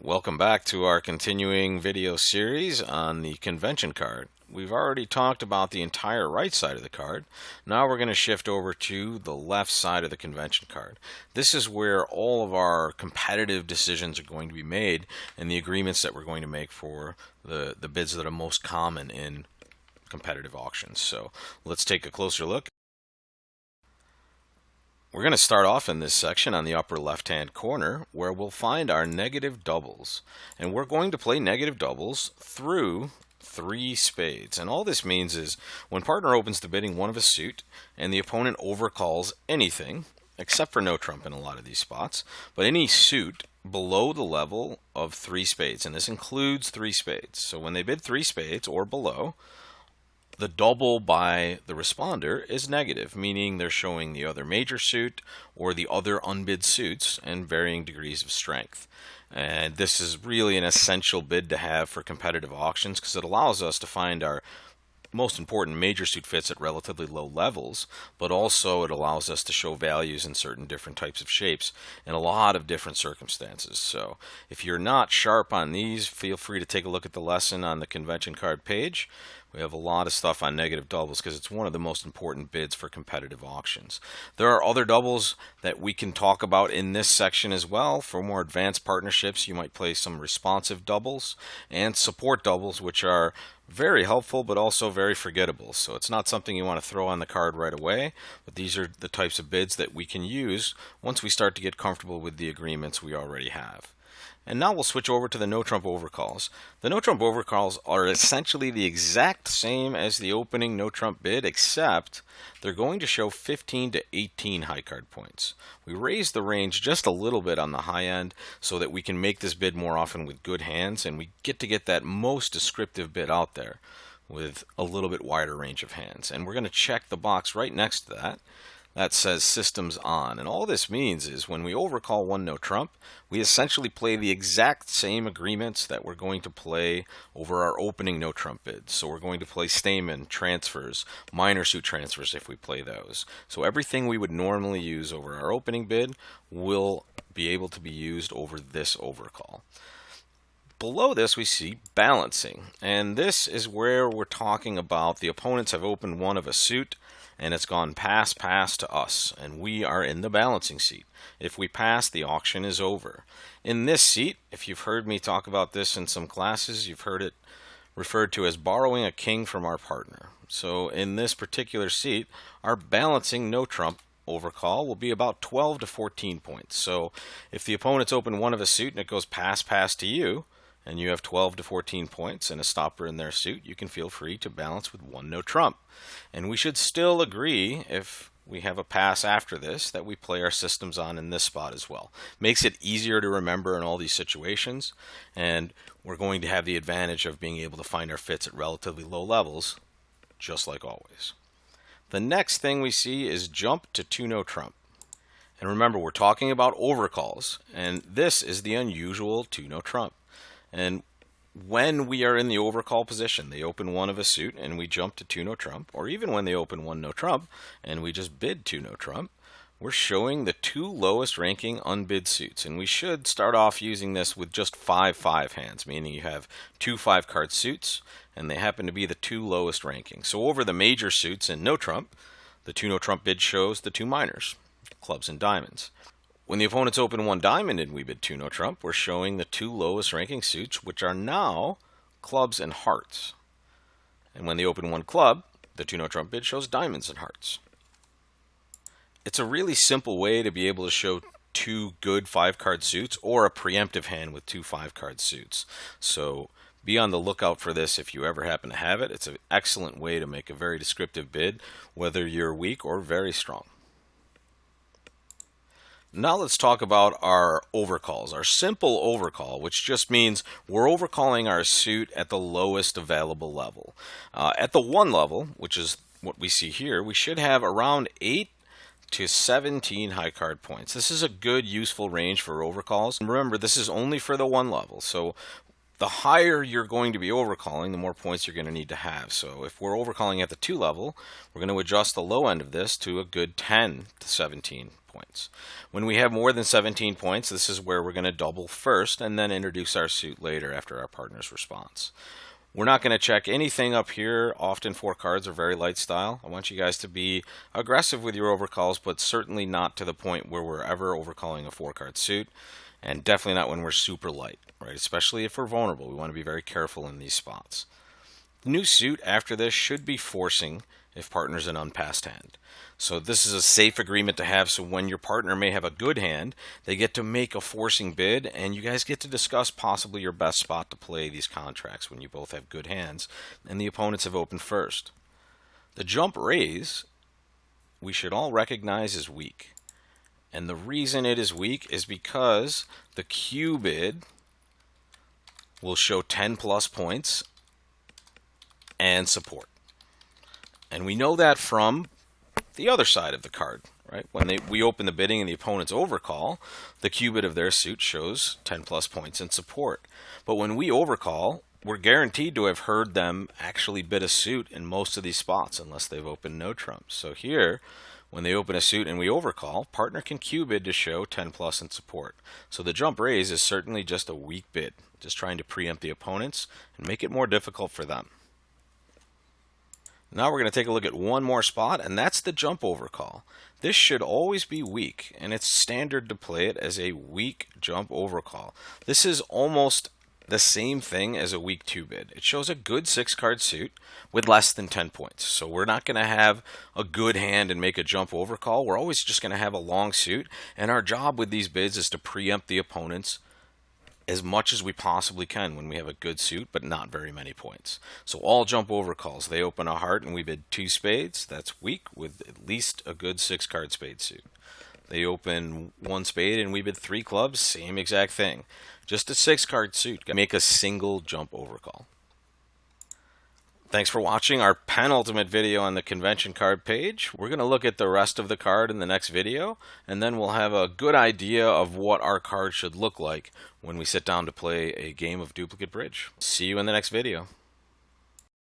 Welcome back to our continuing video series on the convention card. We've already talked about the entire right side of the card. Now we're going to shift over to the left side of the convention card. This is where all of our competitive decisions are going to be made and the agreements that we're going to make for the bids that are most common in competitive auctions. So let's take a closer look. We're going to start off in this section on the upper left-hand corner where we'll find our negative doubles. And we're going to play negative doubles through 3 spades. And all this means is when partner opens the bidding one of a suit and the opponent overcalls anything, except for no trump in a lot of these spots, but any suit below the level of 3 spades. And this includes 3 spades. So when they bid 3 spades or below, the double by the responder is negative, meaning they're showing the other major suit or the other unbid suits and varying degrees of strength. And this is really an essential bid to have for competitive auctions because it allows us to find our most important major suit fits at relatively low levels, but also it allows us to show values in certain different types of shapes in a lot of different circumstances. So if you're not sharp on these, feel free to take a look at the lesson on the convention card page. We have a lot of stuff on negative doubles because it's one of the most important bids for competitive auctions. There are other doubles that we can talk about in this section as well. For more advanced partnerships, you might play some responsive doubles and support doubles, which are very helpful but also very forgettable. So it's not something you want to throw on the card right away, but these are the types of bids that we can use once we start to get comfortable with the agreements we already have. And now we'll switch over to the no trump overcalls. The no trump overcalls are essentially the exact same as the opening no trump bid, except they're going to show 15 to 18 high card points. We raise the range just a little bit on the high end so that we can make this bid more often with good hands, and we get to get that most descriptive bid out there with a little bit wider range of hands. And we're going to check the box right next to that that says systems on. And all this means is when we overcall one no trump, we essentially play the exact same agreements that we're going to play over our opening no trump bids. So we're going to play Stamen transfers, minor suit transfers if we play those. So everything we would normally use over our opening bid will be able to be used over this overcall. Below this we see balancing, and this is where we're talking about the opponents have opened one of a suit and it's gone pass to us, and we are in the balancing seat. If we pass, the auction is over. In this seat, if you've heard me talk about this in some classes, you've heard it referred to as borrowing a king from our partner. So in this particular seat, our balancing no trump overcall will be about 12 to 14 points. So if the opponent's open one of a suit and it goes pass to you, and you have 12 to 14 points and a stopper in their suit, you can feel free to balance with one no trump. And we should still agree, if we have a pass after this, that we play our systems on in this spot as well. Makes it easier to remember in all these situations, and we're going to have the advantage of being able to find our fits at relatively low levels, just like always. The next thing we see is jump to 2 no trump. And remember, we're talking about overcalls, and this is the unusual 2 no trump. And when we are in the overcall position, they open one of a suit and we jump to 2 no trump, or even when they open one no trump and we just bid 2 no trump, we're showing the 2 lowest ranking unbid suits. And we should start off using this with just 5-5 hands, meaning you have 2 5-card suits and they happen to be the 2 lowest ranking. So over the major suits in no trump, the 2 no trump bid shows the 2 minors, clubs and diamonds. When the opponents open one diamond and we bid 2 no trump, we're showing the 2 lowest ranking suits, which are now clubs and hearts. And when they open one club, the 2 no trump bid shows diamonds and hearts. It's a really simple way to be able to show 2 good 5-card suits or a preemptive hand with 2 5-card suits. So be on the lookout for this if you ever happen to have it. It's an excellent way to make a very descriptive bid, whether you're weak or very strong. Now let's talk about our overcalls, our simple overcall, which just means we're overcalling our suit at the lowest available level. At the 1 level, which is what we see here, we should have around 8 to 17 high card points. This is a good, useful range for overcalls. And remember, this is only for the 1 level. So The higher you're going to be overcalling, the more points you're going to need to have. So if we're overcalling at the 2 level, we're going to adjust the low end of this to a good 10 to 17 points. When we have more than 17 points, this is where we're going to double first and then introduce our suit later after our partner's response. We're not going to check anything up here. Often 4 cards are very light style. I want you guys to be aggressive with your overcalls, but certainly not to the point where we're ever overcalling a 4-card suit. And definitely not when we're super light, right? Especially if we're vulnerable. We want to be very careful in these spots. The new suit after this should be forcing if partner's an unpassed hand. So this is a safe agreement to have, so when your partner may have a good hand, they get to make a forcing bid, and you guys get to discuss possibly your best spot to play these contracts when you both have good hands and the opponents have opened first. The jump raise, we should all recognize is weak. And the reason it is weak is because the Q bid will show 10 plus points and support. And we know that from the other side of the card, right? When we open the bidding and the opponent's overcall, the Q bid of their suit shows 10 plus points and support. But when we overcall, we're guaranteed to have heard them actually bid a suit in most of these spots unless they've opened no trumps. So here, when they open a suit and we overcall, partner can Q bid to show 10 plus and support. So the jump raise is certainly just a weak bid, just trying to preempt the opponents and make it more difficult for them. Now we're going to take a look at one more spot, and that's the jump overcall. This should always be weak, and it's standard to play it as a weak jump overcall. This is almost the same thing as a weak 2 bid. It shows a good 6-card suit with less than 10 points. So we're not going to have a good hand and make a jump overcall. We're always just going to have a long suit, and our job with these bids is to preempt the opponents as much as we possibly can when we have a good suit but not very many points. So all jump overcalls, they open a heart and we bid 2 spades. That's weak with at least a good 6-card spade suit. They open 1 spade and we bid 3 clubs, same exact thing. Just a 6-card suit, make a single jump overcall. Thanks for watching our penultimate video on the convention card page. We're going to look at the rest of the card in the next video, and then we'll have a good idea of what our card should look like when we sit down to play a game of duplicate bridge. See you in the next video.